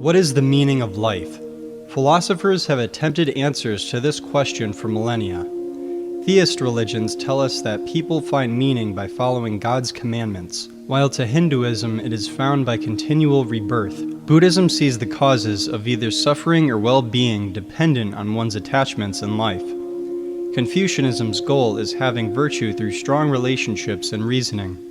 What is the meaning of life? Philosophers have attempted answers to this question for millennia. Theist religions tell us that people find meaning by following God's commandments, while to Hinduism it is found by continual rebirth. Buddhism sees the causes of either suffering or well-being dependent on one's attachments in life. Confucianism's goal is having virtue through strong relationships and reasoning,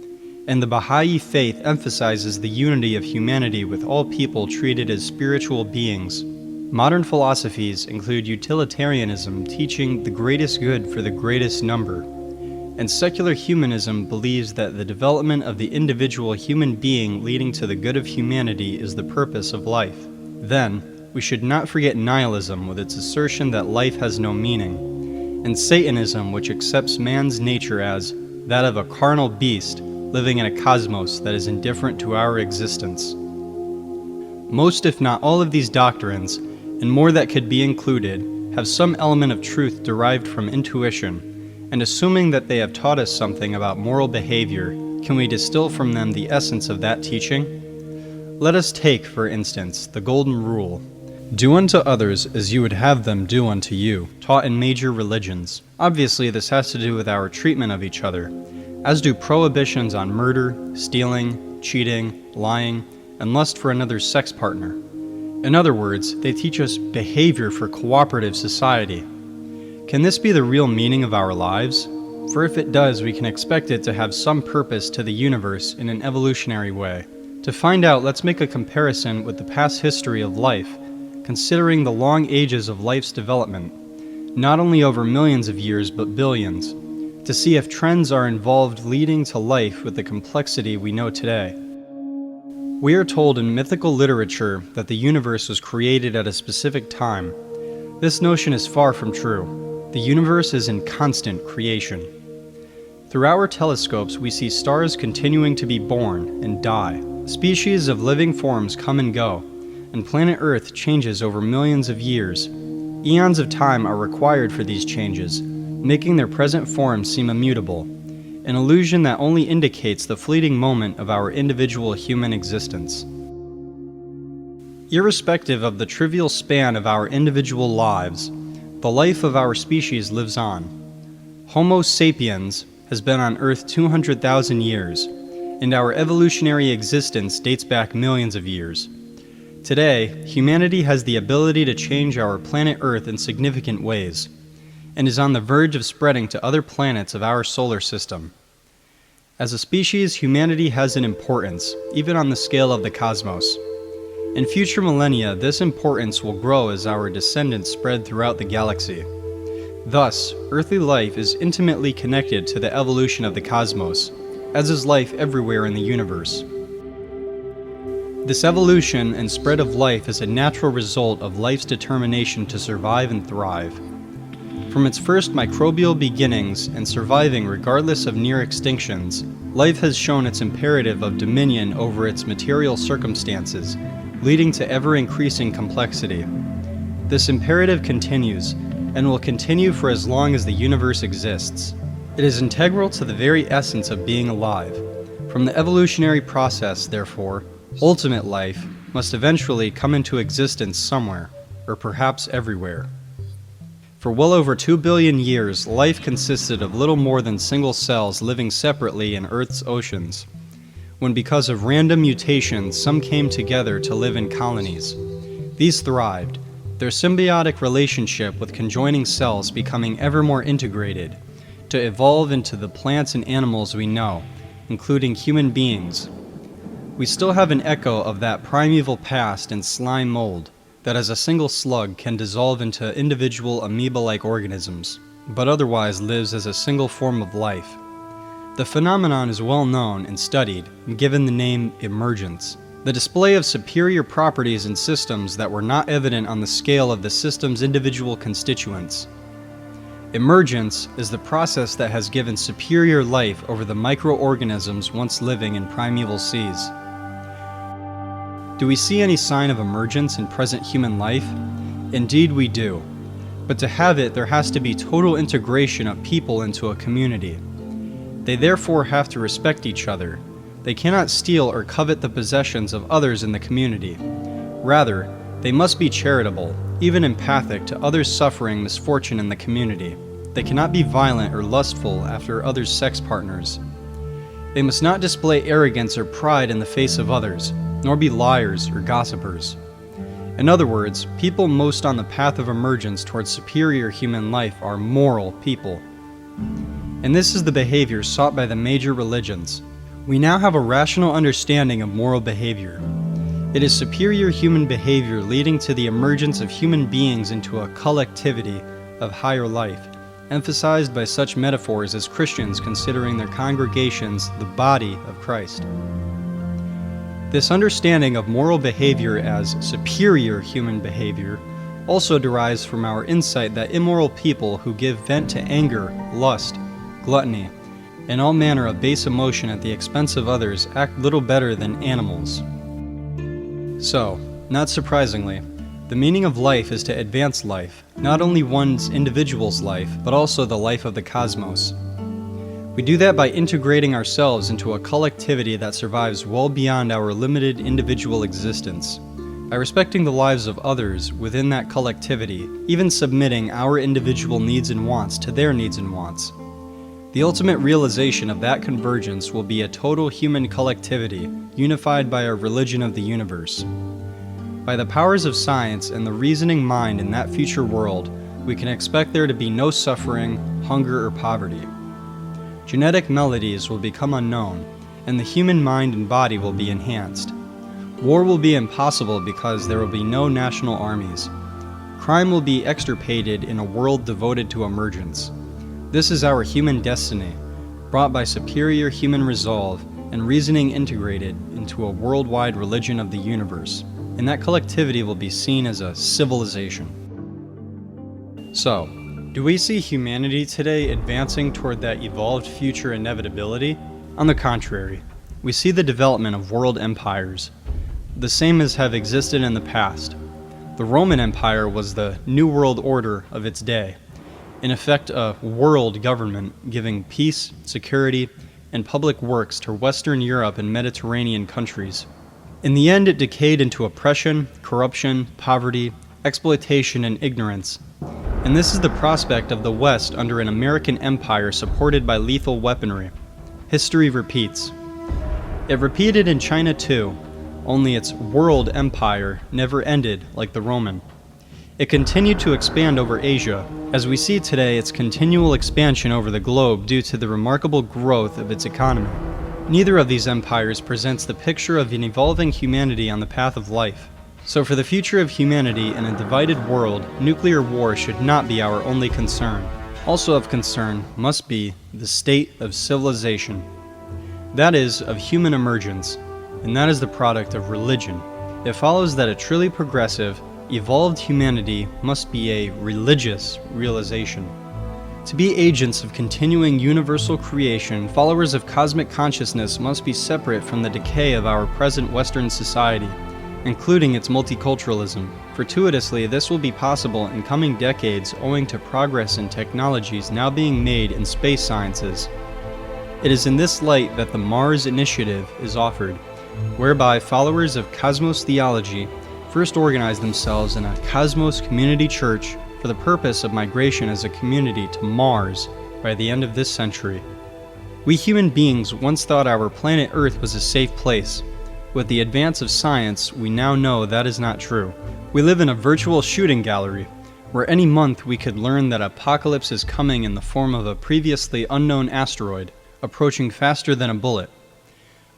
and the Baha'i faith emphasizes the unity of humanity with all people treated as spiritual beings. Modern philosophies include utilitarianism, teaching the greatest good for the greatest number, and secular humanism believes that the development of the individual human being leading to the good of humanity is the purpose of life. Then, we should not forget nihilism with its assertion that life has no meaning, and Satanism, which accepts man's nature as that of a carnal beast living in a cosmos that is indifferent to our existence. Most, if not all, of these doctrines, and more that could be included, have some element of truth derived from intuition, and assuming that they have taught us something about moral behavior, can we distill from them the essence of that teaching? Let us take, for instance, the Golden Rule. Do unto others as you would have them do unto you, taught in major religions. Obviously, this has to do with our treatment of each other, as do prohibitions on murder, stealing, cheating, lying, and lust for another's sex partner. In other words, they teach us behavior for cooperative society. Can this be the real meaning of our lives? For if it does, we can expect it to have some purpose to the universe in an evolutionary way. To find out, let's make a comparison with the past history of life, considering the long ages of life's development, not only over millions of years but billions, to see if trends are involved leading to life with the complexity we know today. We are told in mythical literature that the universe was created at a specific time. This notion is far from true. The universe is in constant creation. Through our telescopes, we see stars continuing to be born and die. Species of living forms come and go, and planet Earth changes over millions of years. Eons of time are required for these changes, making their present form seem immutable, an illusion that only indicates the fleeting moment of our individual human existence. Irrespective of the trivial span of our individual lives, the life of our species lives on. Homo sapiens has been on Earth 200,000 years, and our evolutionary existence dates back millions of years. Today, humanity has the ability to change our planet Earth in significant ways, and is on the verge of spreading to other planets of our solar system. As a species, humanity has an importance, even on the scale of the cosmos. In future millennia, this importance will grow as our descendants spread throughout the galaxy. Thus, earthly life is intimately connected to the evolution of the cosmos, as is life everywhere in the universe. This evolution and spread of life is a natural result of life's determination to survive and thrive. From its first microbial beginnings and surviving regardless of near extinctions, life has shown its imperative of dominion over its material circumstances, leading to ever-increasing complexity. This imperative continues, and will continue for as long as the universe exists. It is integral to the very essence of being alive. From the evolutionary process, therefore, ultimate life must eventually come into existence somewhere, or perhaps everywhere. For well over 2 billion years, life consisted of little more than single cells living separately in Earth's oceans, when because of random mutations some came together to live in colonies. These thrived, their symbiotic relationship with conjoining cells becoming ever more integrated, to evolve into the plants and animals we know, including human beings. We still have an echo of that primeval past in slime mold, that as a single slug can dissolve into individual amoeba-like organisms, but otherwise lives as a single form of life. The phenomenon is well known and studied, and given the name emergence, the display of superior properties in systems that were not evident on the scale of the system's individual constituents. Emergence is the process that has given superior life over the microorganisms once living in primeval seas. Do we see any sign of emergence in present human life? Indeed we do. But to have it, there has to be total integration of people into a community. They therefore have to respect each other. They cannot steal or covet the possessions of others in the community. Rather, they must be charitable, even empathic to others suffering misfortune in the community. They cannot be violent or lustful after others' sex partners. They must not display arrogance or pride in the face of others, nor be liars or gossipers. In other words, people most on the path of emergence towards superior human life are moral people. And this is the behavior sought by the major religions. We now have a rational understanding of moral behavior. It is superior human behavior leading to the emergence of human beings into a collectivity of higher life, emphasized by such metaphors as Christians considering their congregations the body of Christ. This understanding of moral behavior as superior human behavior also derives from our insight that immoral people who give vent to anger, lust, gluttony, and all manner of base emotion at the expense of others act little better than animals. So, not surprisingly, the meaning of life is to advance life, not only one's individual's life, but also the life of the cosmos. We do that by integrating ourselves into a collectivity that survives well beyond our limited individual existence, by respecting the lives of others within that collectivity, even submitting our individual needs and wants to their needs and wants. The ultimate realization of that convergence will be a total human collectivity, unified by a religion of the universe. By the powers of science and the reasoning mind in that future world, we can expect there to be no suffering, hunger, or poverty. Genetic melodies will become unknown, and the human mind and body will be enhanced. War will be impossible because there will be no national armies. Crime will be extirpated in a world devoted to emergence. This is our human destiny, brought by superior human resolve and reasoning integrated into a worldwide religion of the universe, and that collectivity will be seen as a civilization. So, do we see humanity today advancing toward that evolved future inevitability? On the contrary, we see the development of world empires, the same as have existed in the past. The Roman Empire was the New World Order of its day, in effect a world government giving peace, security, and public works to Western Europe and Mediterranean countries. In the end, it decayed into oppression, corruption, poverty, exploitation, and ignorance. And this is the prospect of the West under an American empire supported by lethal weaponry. History repeats. It repeated in China too, only its world empire never ended like the Roman. It continued to expand over Asia, as we see today its continual expansion over the globe due to the remarkable growth of its economy. Neither of these empires presents the picture of an evolving humanity on the path of life. So for the future of humanity in a divided world, nuclear war should not be our only concern. Also of concern must be the state of civilization. That is, of human emergence, and that is the product of religion. It follows that a truly progressive, evolved humanity must be a religious realization. To be agents of continuing universal creation, followers of cosmic consciousness must be separate from the decay of our present Western society, including its multiculturalism. Fortuitously, this will be possible in coming decades owing to progress in technologies now being made in space sciences. It is in this light that the Mars Initiative is offered, whereby followers of cosmos theology first organized themselves in a cosmos community church for the purpose of migration as a community to Mars by the end of this century. We human beings once thought our planet Earth was a safe place. With the advance of science, we now know that is not true. We live in a virtual shooting gallery, where any month we could learn that apocalypse is coming in the form of a previously unknown asteroid, approaching faster than a bullet.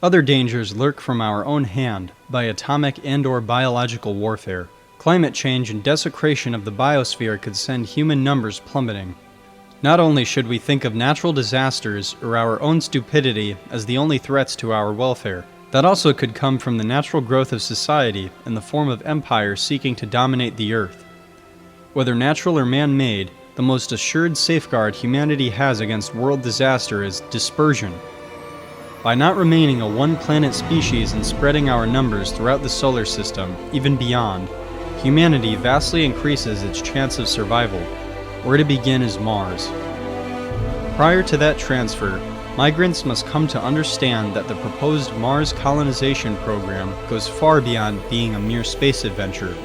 Other dangers lurk from our own hand by atomic and/or biological warfare. Climate change and desecration of the biosphere could send human numbers plummeting. Not only should we think of natural disasters or our own stupidity as the only threats to our welfare, that also could come from the natural growth of society in the form of empires seeking to dominate the earth. Whether natural or man-made, the most assured safeguard humanity has against world disaster is dispersion. By not remaining a one-planet species and spreading our numbers throughout the solar system, even beyond, humanity vastly increases its chance of survival. Where to begin is Mars. Prior to that transfer, Migrants must come to understand that the proposed Mars colonization program goes far beyond being a mere space adventure.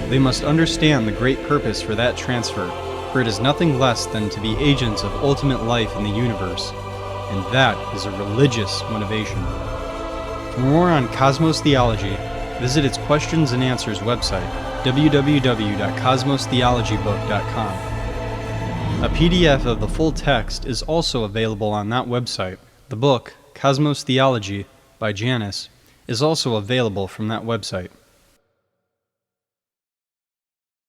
They must understand the great purpose for that transfer, for it is nothing less than to be agents of ultimate life in the universe, and that is a religious motivation. For more on Cosmos Theology, visit its questions and answers website, www.cosmostheologybook.com. A PDF of the full text is also available on that website. The book, Cosmos Theology, by Janice, is also available from that website.